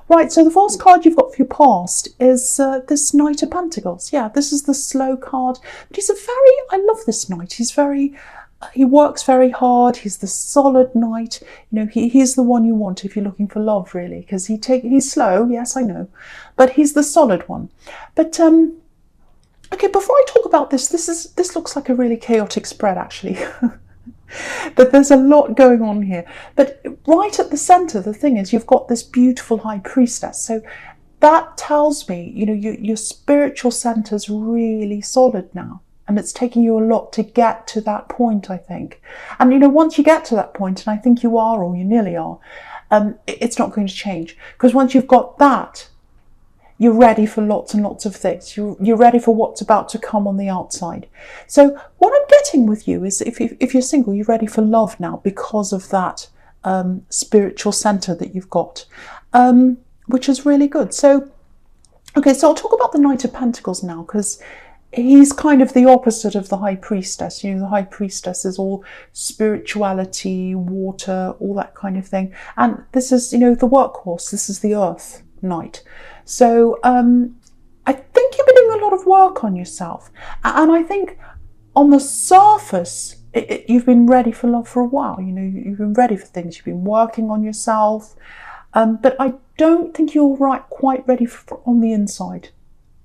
Right, so the first card you've got for your past is this Knight of Pentacles. Yeah, this is the slow card. But I love this Knight. He works very hard. He's the solid Knight. He's the one you want if you're looking for love, really, because he's slow. Yes, I know, but he's the solid one. But okay, before I talk about this looks like a really chaotic spread, actually. But there's a lot going on here. But right at the center, the thing is, you've got this beautiful High Priestess. So that tells me, your spiritual center's really solid now. And it's taking you a lot to get to that point, I think. And, once you get to that point, and I think you are, or you nearly are, it's not going to change. Because once you've got that, you're ready for lots and lots of things. You're ready for what's about to come on the outside. So what I'm getting with you is if you're single, you're ready for love now because of that spiritual center that you've got, which is really good. So, okay, so I'll talk about the Knight of Pentacles now, because he's kind of the opposite of the High Priestess. The High Priestess is all spirituality, water, all that kind of thing. And this is, the workhorse. This is the Earth Knight. So I think you've been doing a lot of work on yourself. And I think on the surface, you've been ready for love for a while. You've been ready for things. You've been working on yourself. But I don't think you're quite ready on the inside,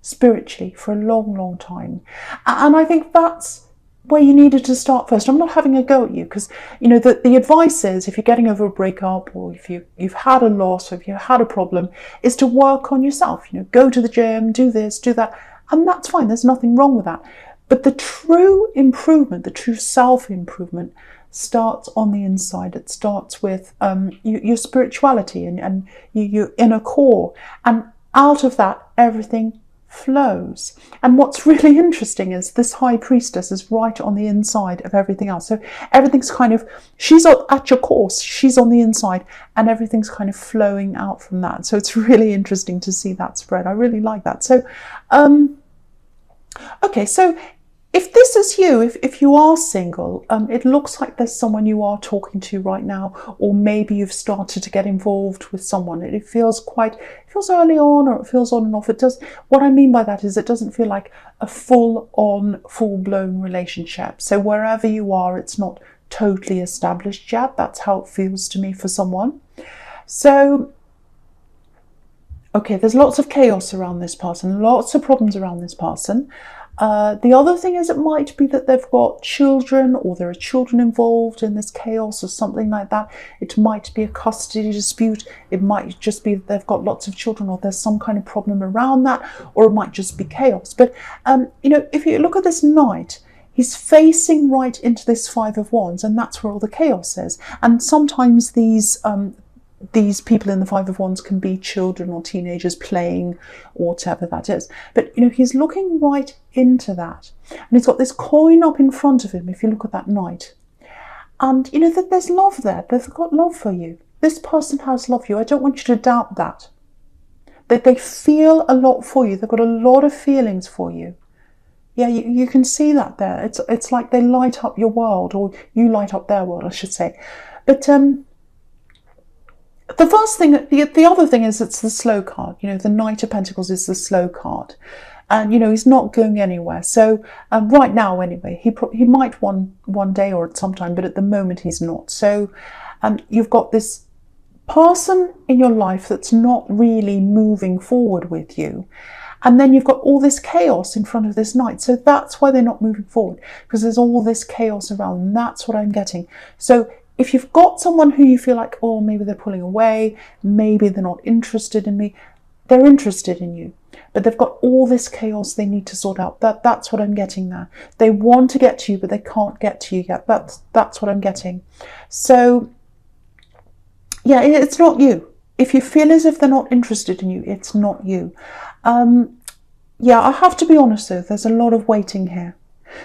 spiritually, for a long, long time. And I think that's where you needed to start first. I'm not having a go at you, because the advice is, if you're getting over a breakup, or if you've had a loss, or if you've had a problem, is to work on yourself. Go to the gym, do this, do that, and that's fine. There's nothing wrong with that. But the true improvement, the true self-improvement, starts on the inside. It starts with your spirituality and your inner core, and out of that, everything flows. And what's really interesting is this High Priestess is right on the inside of everything else. So everything's she's at your course, she's on the inside, and everything's kind of flowing out from that. So it's really interesting to see that spread. I really like that. So, okay, so if this is you, if you are single, it looks like there's someone you are talking to right now, or maybe you've started to get involved with someone. It feels early on, or it feels on and off. It does. What I mean by that is it doesn't feel like a full-on, full-blown relationship. So wherever you are, it's not totally established yet. That's how it feels to me for someone. So, okay, there's lots of chaos around this person, lots of problems around this person. The other thing is, it might be that they've got children, or there are children involved in this chaos, or something like that. It might be a custody dispute. It might just be that they've got lots of children, or there's some kind of problem around that, or it might just be chaos. But, if you look at this Knight, he's facing right into this Five of Wands, and that's where all the chaos is. And sometimes these people in the Five of Wands can be children or teenagers playing, or whatever that is. But, he's looking right into that. And he's got this coin up in front of him, if you look at that Knight. And, that there's love there. They've got love for you. This person has love for you. I don't want you to doubt that. That they feel a lot for you. They've got a lot of feelings for you. Yeah, you can see that there. It's like they light up your world, or you light up their world, I should say. But, the other thing is, it's the slow card. The Knight of Pentacles is the slow card. And, he's not going anywhere. So right now, anyway, he might one day or at some time, but at the moment he's not. So you've got this person in your life that's not really moving forward with you. And then you've got all this chaos in front of this Knight. So that's why they're not moving forward, because there's all this chaos around. And that's what I'm getting. So if you've got someone who you feel like, oh, maybe they're pulling away, maybe they're not interested in me, they're interested in you, but they've got all this chaos they need to sort out. That's what I'm getting there. They want to get to you, but they can't get to you yet. That's what I'm getting. So, yeah, it's not you. If you feel as if they're not interested in you, it's not you. Yeah, I have to be honest though, there's a lot of waiting here.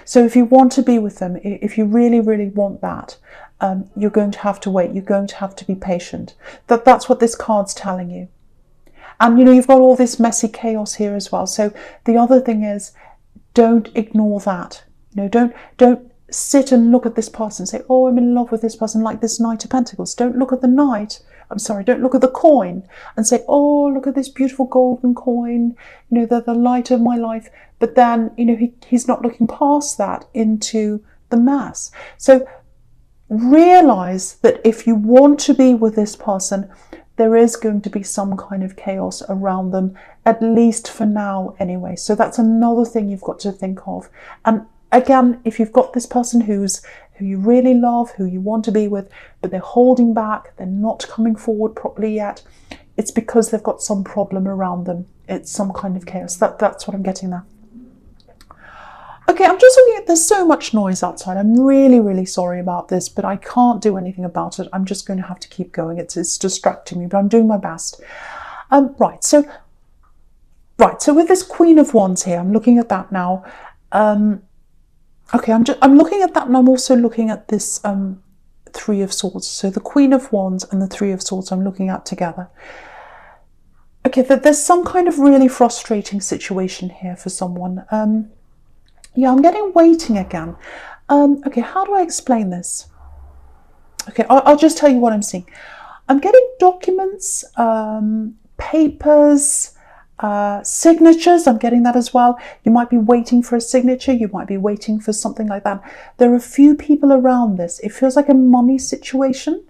So if you want to be with them, if you really, really want that, you're going to have to wait. You're going to have to be patient. That's what this card's telling you. And, you've got all this messy chaos here as well. So the other thing is, don't ignore that. Don't sit and look at this person and say, oh, I'm in love with this person, like this Knight of Pentacles. Don't look at the Knight. Don't look at the coin and say, oh, look at this beautiful golden coin, you know, the light of my life. But then, you know, he's not looking past that into the mass. So realize that if you want to be with this person, there is going to be some kind of chaos around them, at least for now anyway. So that's another thing you've got to think of. And again, if you've got this person who you really love, who you want to be with, but they're holding back, they're not coming forward properly yet, it's because they've got some problem around them. It's some kind of chaos. That's what I'm getting there. Okay, I'm just looking at, there's so much noise outside. I'm really, really sorry about this, but I can't do anything about it. I'm just going to have to keep going. It's distracting me, but I'm doing my best. Right, so with this Queen of Wands here, I'm looking at that now. Okay, I'm looking at that, and I'm also looking at this Three of Swords. So the Queen of Wands and the Three of Swords I'm looking at together. Okay, there's some kind of really frustrating situation here for someone. Yeah, I'm getting waiting again. Okay, how do I explain this? Okay, I'll just tell you what I'm seeing. I'm getting documents, papers, signatures. I'm getting that as well. You might be waiting for a signature. You might be waiting for something like that. There are a few people around this. It feels like a money situation.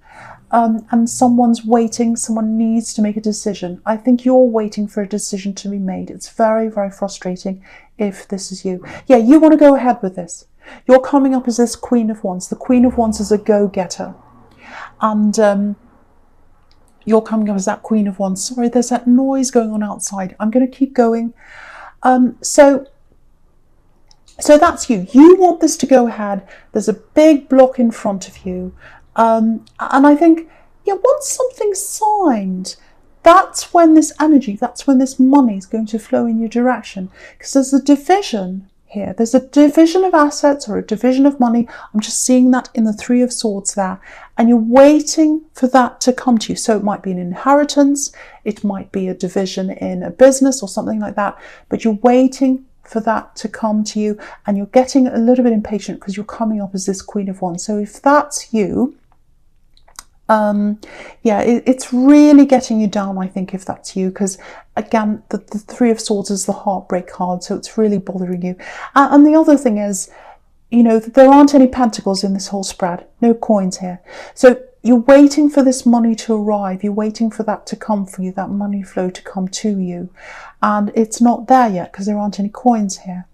And someone's waiting, someone needs to make a decision. I think you're waiting for a decision to be made. It's very, very frustrating if this is you. Yeah, you want to go ahead with this. You're coming up as this Queen of Wands. The Queen of Wands is a go-getter. And you're coming up as that Queen of Wands. Sorry, there's that noise going on outside. I'm going to keep going. So that's you. You want this to go ahead. There's a big block in front of you. And I think, yeah, once something's signed, that's when this energy, that's when this money is going to flow in your direction. Because there's a division here. There's a division of assets or a division of money. I'm just seeing that in the Three of Swords there. And you're waiting for that to come to you. So it might be an inheritance. It might be a division in a business or something like that. But you're waiting for that to come to you. And you're getting a little bit impatient because you're coming up as this Queen of Wands. So if that's you, yeah, it's really getting you down, I think, if that's you, because again, the Three of Swords is the heartbreak card, so it's really bothering you. And the other thing is, you know, there aren't any pentacles in this whole spread, no coins here. So you're waiting for this money to arrive, you're waiting for that to come for you, that money flow to come to you, and it's not there yet because there aren't any coins here.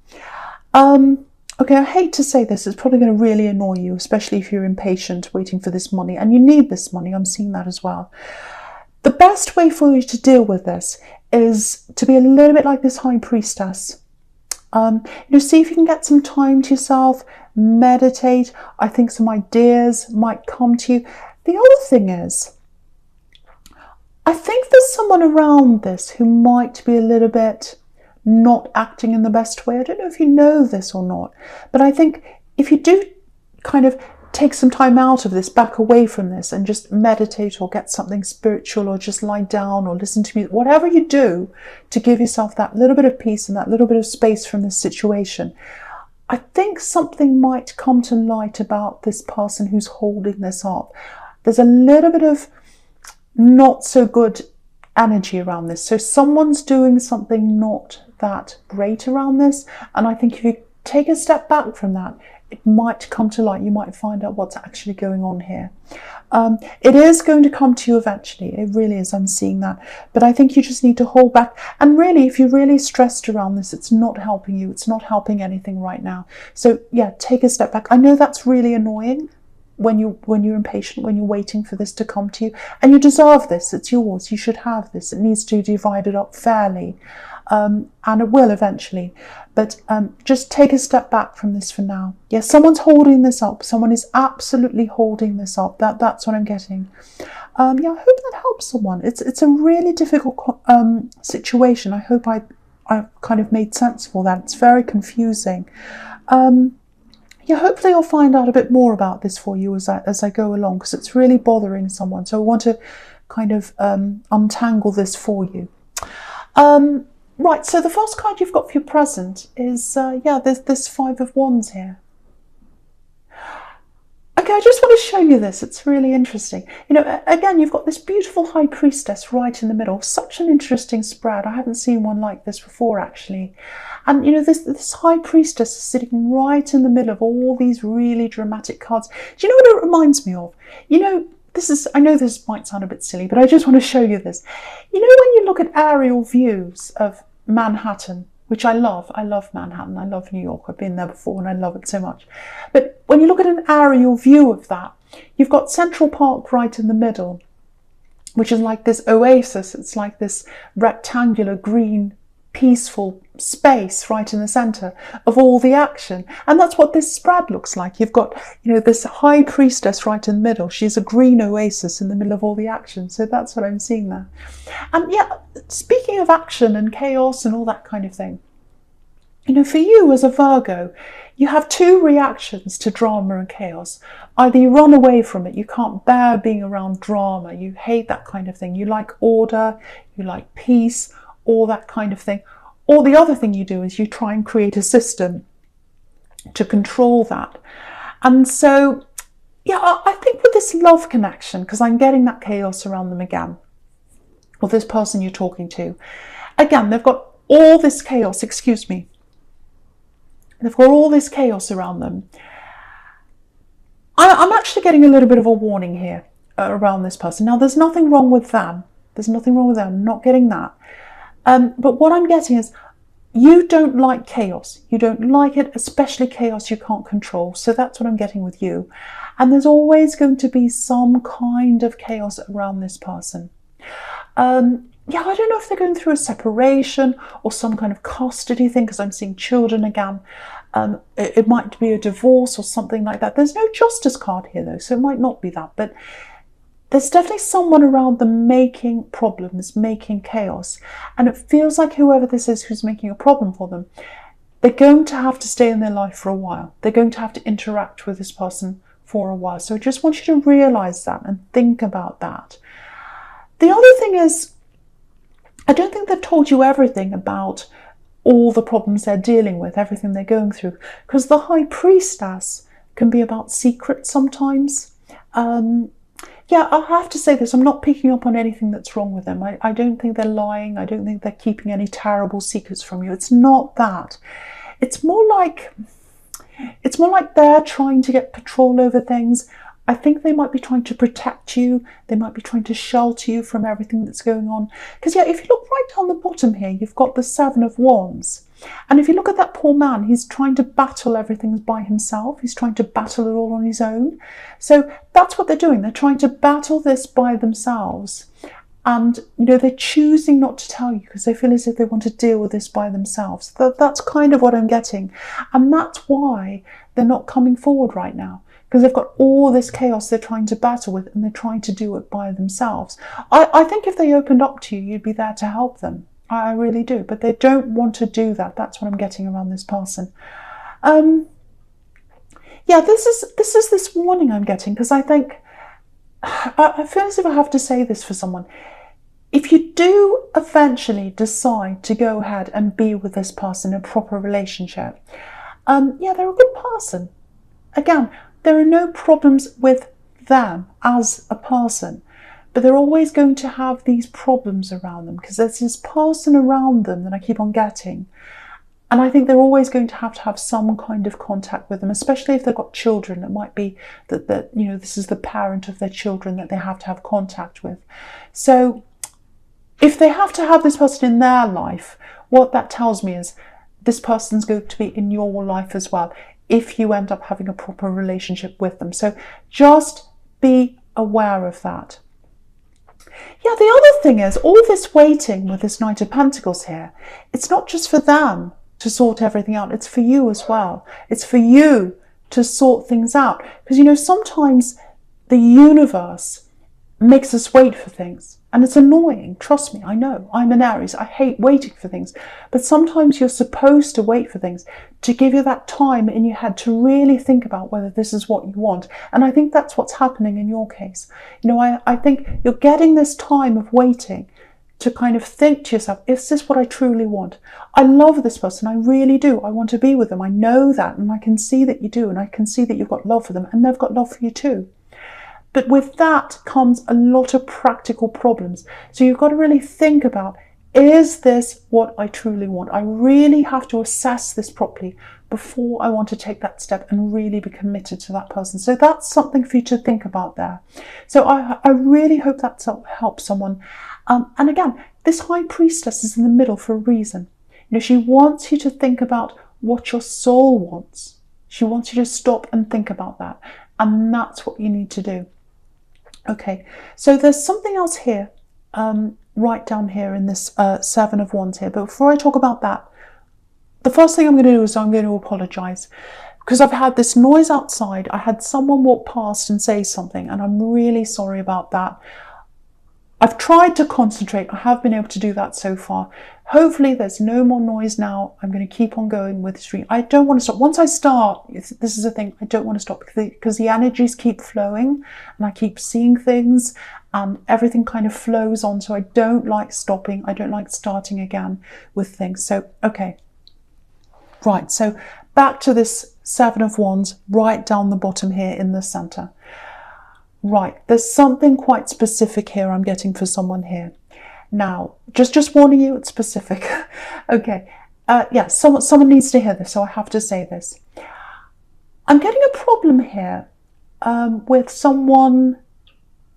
Okay, I hate to say this, it's probably going to really annoy you, especially if you're impatient waiting for this money, and you need this money, I'm seeing that as well. The best way for you to deal with this is to be a little bit like this High Priestess. You know, see if you can get some time to yourself, meditate. I think some ideas might come to you. The other thing is, I think there's someone around this who might be a little bit not acting in the best way. I don't know if you know this or not, but I think if you do kind of take some time out of this, back away from this and just meditate or get something spiritual or just lie down or listen to music, whatever you do to give yourself that little bit of peace and that little bit of space from this situation, I think something might come to light about this person who's holding this up. There's a little bit of not so good energy around this. So someone's doing something not that great around this, and I think if you take a step back from that, it might come to light. You might find out what's actually going on here. It is going to come to you eventually. It really is. I'm seeing that. But I think you just need to hold back. And really, if you're really stressed around this, it's not helping you. It's not helping anything right now. So yeah, take a step back. I know that's really annoying when you're impatient, when you're waiting for this to come to you, and you deserve this. It's yours. You should have this. It needs to be divided up fairly, and it will eventually. But just take a step back from this for now. Yes, someone's holding this up. Someone is absolutely holding this up. That's what I'm getting. Yeah, I hope that helps someone. It's a really difficult situation. I hope I kind of made sense of all that. It's very confusing. Yeah, hopefully I'll find out a bit more about this for you as I go along, because it's really bothering someone. So I want to kind of untangle this for you. Right, so the first card you've got for your present is, yeah, there's this Five of Wands here. Okay, I just want to show you this. It's really interesting. You know, again, you've got this beautiful High Priestess right in the middle. Such an interesting spread. I haven't seen one like this before, actually. And, you know, this High Priestess is sitting right in the middle of all these really dramatic cards. Do you know what it reminds me of? You know, I know this might sound a bit silly, but I just want to show you this. You know, when you look at aerial views of Manhattan, which I love Manhattan, I love New York, I've been there before and I love it so much. But when you look at an aerial view of that, you've got Central Park right in the middle, which is like this oasis. It's like this rectangular, green, peaceful space right in the centre of all the action. And that's what this spread looks like. You've got, you know, this High Priestess right in the middle. She's a green oasis in the middle of all the action. So that's what I'm seeing there. And yeah, speaking of action and chaos and all that kind of thing, you know, for you as a Virgo, you have two reactions to drama and chaos. Either you run away from it, you can't bear being around drama, you hate that kind of thing. You like order, you like peace, all that kind of thing. Or the other thing you do is you try and create a system to control that. And so, yeah, I think with this love connection, because I'm getting that chaos around them again, or this person you're talking to, again, they've got all this chaos, they've got all this chaos around them. I'm actually getting a little bit of a warning here around this person. Now, there's nothing wrong with them. There's nothing wrong with them. I'm not getting that. But what I'm getting is you don't like chaos. You don't like it, especially chaos you can't control. So that's what I'm getting with you. And there's always going to be some kind of chaos around this person. Yeah, I don't know if they're going through a separation or some kind of custody thing, because I'm seeing children again. It might be a divorce or something like that. There's no justice card here though, so it might not be that. But there's definitely someone around them making problems, making chaos. And it feels like whoever this is who's making a problem for them, they're going to have to stay in their life for a while. They're going to have to interact with this person for a while. So I just want you to realise that and think about that. The other thing is, I don't think they've told you everything about all the problems they're dealing with, everything they're going through, because the High Priestess can be about secrets sometimes. Yeah, I'll have to say this, I'm not picking up on anything that's wrong with them. I don't think they're lying. I don't think they're keeping any terrible secrets from you. It's not that. It's more like they're trying to get control over things. I think they might be trying to protect you. They might be trying to shelter you from everything that's going on. Because yeah, if you look right down the bottom here, you've got the Seven of Wands. And if you look at that poor man, he's trying to battle everything by himself. He's trying to battle it all on his own. So that's what they're doing. They're trying to battle this by themselves. And, you know, they're choosing not to tell you because they feel as if they want to deal with this by themselves. That's kind of what I'm getting. And that's why they're not coming forward right now. Because they've got all this chaos they're trying to battle with and they're trying to do it by themselves. I think if they opened up to you, you'd be there to help them. I really do. But they don't want to do that. That's what I'm getting around this person. Yeah, this is this warning I'm getting, because I think, I feel as if I have to say this for someone. If you do eventually decide to go ahead and be with this person in a proper relationship, yeah, they're a good person. Again, there are no problems with them as a person, but they're always going to have these problems around them because there's this person around them that I keep on getting. And I think they're always going to have some kind of contact with them, especially if they've got children. It might be that you know, this is the parent of their children that they have to have contact with. So if they have to have this person in their life, what that tells me is this person's going to be in your life as well, if you end up having a proper relationship with them. So just be aware of that. Yeah, the other thing is, all this waiting with this Knight of Pentacles here, it's not just for them to sort everything out, it's for you as well. It's for you to sort things out. Because, you know, sometimes the universe makes us wait for things. And it's annoying, trust me, I know. I'm an Aries, I hate waiting for things. But sometimes you're supposed to wait for things to give you that time in your head to really think about whether this is what you want. And I think that's what's happening in your case. You know, I think you're getting this time of waiting to kind of think to yourself, is this what I truly want? I love this person, I really do. I want to be with them. I know that, and I can see that you do, and I can see that you've got love for them, and they've got love for you too. But with that comes a lot of practical problems. So you've got to really think about, is this what I truly want? I really have to assess this properly before I want to take that step and really be committed to that person. So that's something for you to think about there. So I really hope that helps someone. And again, this high priestess is in the middle for a reason. You know, she wants you to think about what your soul wants. She wants you to stop and think about that. And that's what you need to do. Okay, so there's something else here, right down here in this Seven of Wands here. But before I talk about that, the first thing I'm going to do is I'm going to apologise, because I've had this noise outside. I had someone walk past and say something, and I'm really sorry about that. I've tried to concentrate. I have been able to do that so far. Hopefully there's no more noise now. I'm going to keep on going with this reading. I don't want to stop. Once I start, this is the thing, I don't want to stop, because the energies keep flowing and I keep seeing things and everything kind of flows on. So I don't like stopping. I don't like starting again with things. So, okay. Right, so back to this Seven of Wands right down the bottom here in the centre. Right, there's something quite specific here I'm getting for someone here. Now, just warning you, it's specific. Okay, yeah, someone needs to hear this, so I have to say this. I'm getting a problem here with someone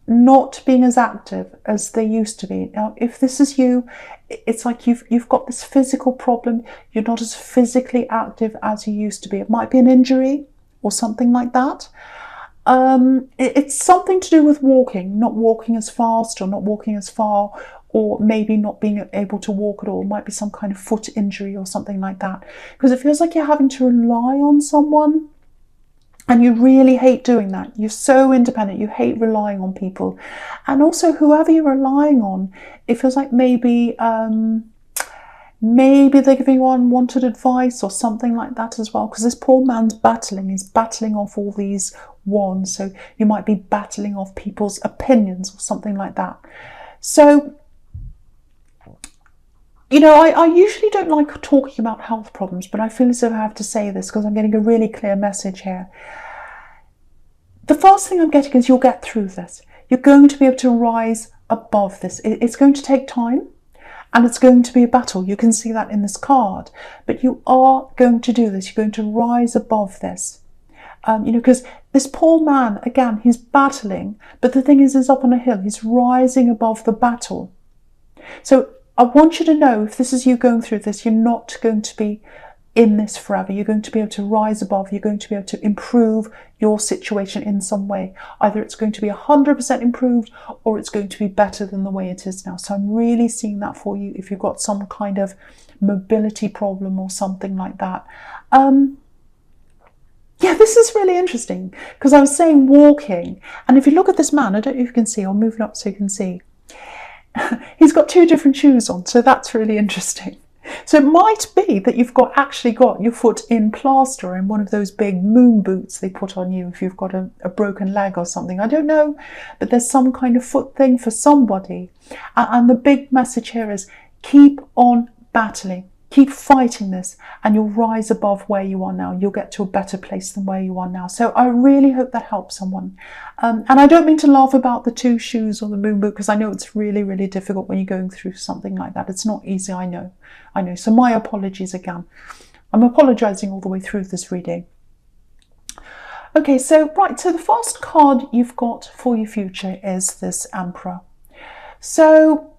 not being as active as they used to be. Now, if this is you, it's like you've got this physical problem. You're not as physically active as you used to be. It might be an injury or something like that. It's something to do with walking, not walking as fast or not walking as far, or maybe not being able to walk at all. It might be some kind of foot injury or something like that, because it feels like you're having to rely on someone, and you really hate doing that. You're so independent, you hate relying on people. And also, whoever you're relying on, it feels like maybe they're giving you unwanted advice or something like that as well, because this poor man's battling. He's battling off all these wands, so you might be battling off people's opinions or something like that. So, you know, I usually don't like talking about health problems, but I feel as if I have to say this because I'm getting a really clear message here. The first thing I'm getting is you'll get through this. You're going to be able to rise above this. It's going to take time, and it's going to be a battle. You can see that in this card, but you are going to do this. You're going to rise above this. You know, because this poor man, again, he's battling, but the thing is, he's up on a hill. He's rising above the battle. So I want you to know, if this is you going through this, you're not going to be in this forever. You're going to be able to rise above. You're going to be able to improve your situation in some way. Either it's going to be 100% improved, or it's going to be better than the way it is now. So I'm really seeing that for you if you've got some kind of mobility problem or something like that. Yeah, this is really interesting, because I was saying walking, and if you look at this man, I don't know if you can see, I'll move it up so you can see. He's got two different shoes on, so that's really interesting. So it might be that you've actually got your foot in plaster in one of those big moon boots they put on you if you've got a broken leg or something. I don't know, but there's some kind of foot thing for somebody. And the big message here is keep on battling. Keep fighting this, and you'll rise above where you are now. You'll get to a better place than where you are now. So I really hope that helps someone. And I don't mean to laugh about the two shoes or the moon boot, because I know it's really, really difficult when you're going through something like that. It's not easy, I know. So my apologies again. I'm apologising all the way through this reading. Okay, so the first card you've got for your future is this Emperor. So,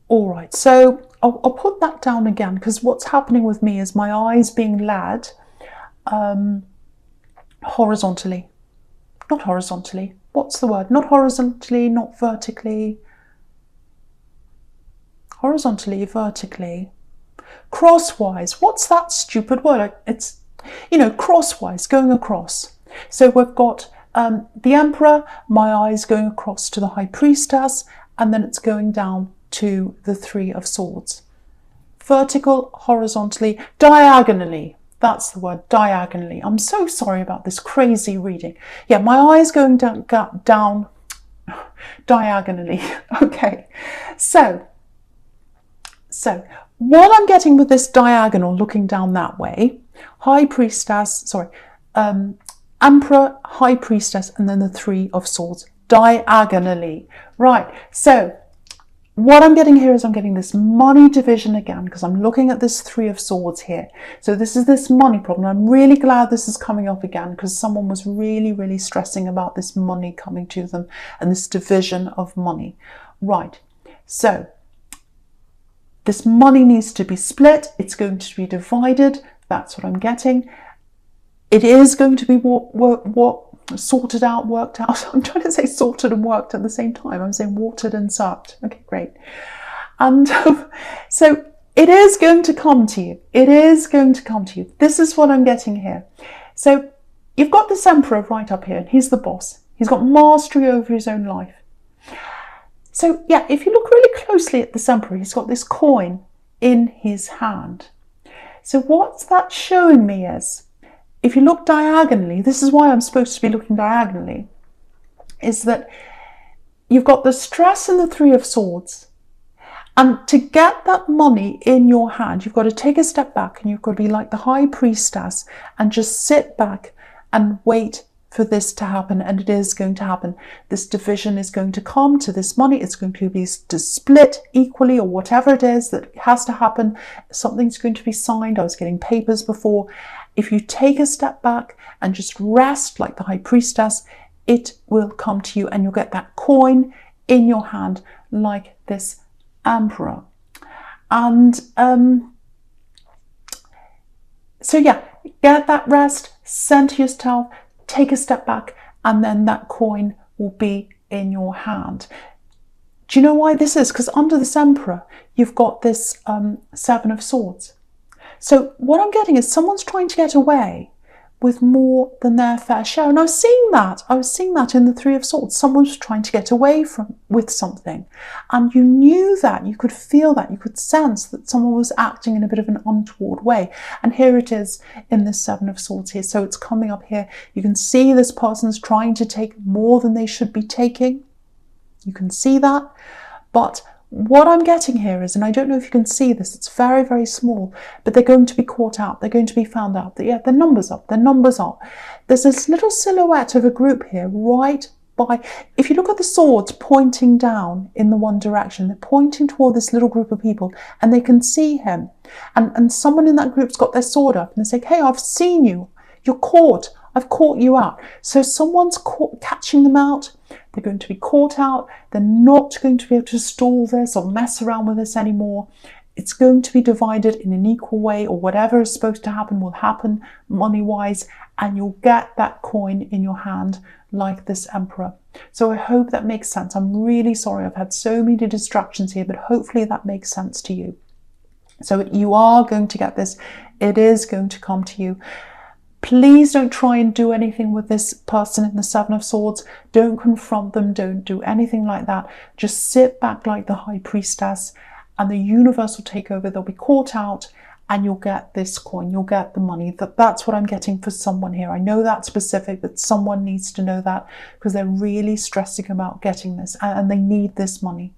all right, so I'll put that down again, because what's happening with me is my eyes being led horizontally. Not horizontally. What's the word? Not horizontally, not vertically. Horizontally, vertically. Crosswise. What's that stupid word? It's, you know, crosswise, going across. So we've got the Emperor, my eyes going across to the High Priestess, and then it's going down to the Three of Swords. Vertical, horizontally, diagonally. That's the word, diagonally. I'm so sorry about this crazy reading. Yeah, my eyes going down. diagonally. Okay, so what I'm getting with this diagonal looking down that way, High Priestess, sorry, Emperor, High Priestess, and then the Three of Swords, diagonally. Right, so what I'm getting here is I'm getting this money division again, because I'm looking at this Three of Swords here. So this is this money problem. I'm really glad this is coming up again, because someone was really, really stressing about this money coming to them and this division of money. Right, so this money needs to be split. It's going to be divided. That's what I'm getting. It is going to be sorted out, worked out. I'm trying to say sorted and worked at the same time. I'm saying watered and sucked. Okay, great. And so it is going to come to you. It is going to come to you. This is what I'm getting here. So you've got this Emperor right up here, and he's the boss. He's got mastery over his own life. So yeah, if you look really closely at this Emperor, he's got this coin in his hand. So what's that showing me is, if you look diagonally, this is why I'm supposed to be looking diagonally, is that you've got the stress in the Three of Swords. And to get that money in your hand, you've got to take a step back, and you've got to be like the High Priestess and just sit back and wait for this to happen. And it is going to happen. This division is going to come to this money. It's going to be split equally, or whatever it is that has to happen. Something's going to be signed. I was getting papers before. If you take a step back and just rest like the High Priestess, it will come to you, and you'll get that coin in your hand like this Emperor. And so yeah, get that rest, center yourself, take a step back, and then that coin will be in your hand. Do you know why this is? Because under this Emperor, you've got this Seven of Swords. So what I'm getting is someone's trying to get away with more than their fair share. And I was seeing that in the Three of Swords. Someone was trying to get away with something. And you knew that, you could feel that, you could sense that someone was acting in a bit of an untoward way. And here it is in the Seven of Swords here. So it's coming up here. You can see this person's trying to take more than they should be taking. You can see that. But what I'm getting here is, and I don't know if you can see this, it's very, very small, but they're going to be caught out. They're going to be found out. Yeah, their numbers up. Their numbers up. There's this little silhouette of a group here right by, if you look at the swords pointing down in the one direction, they're pointing toward this little group of people, and they can see him. And someone in that group's got their sword up, and they say, hey, I've seen you. You're caught. I've caught you out. So someone's catching them out. They're going to be caught out. They're not going to be able to stall this or mess around with this anymore. It's going to be divided in an equal way, or whatever is supposed to happen will happen money-wise, and you'll get that coin in your hand like this Emperor. So I hope that makes sense. I'm really sorry. I've had so many distractions here, but hopefully that makes sense to you. So you are going to get this. It is going to come to you. Please don't try and do anything with this person in the Seven of Swords. Don't confront them. Don't do anything like that. Just sit back like the High Priestess, and the universe will take over. They'll be caught out, and you'll get this coin. You'll get the money. That's what I'm getting for someone here. I know that's specific, but someone needs to know that, because they're really stressing about getting this, and they need this money.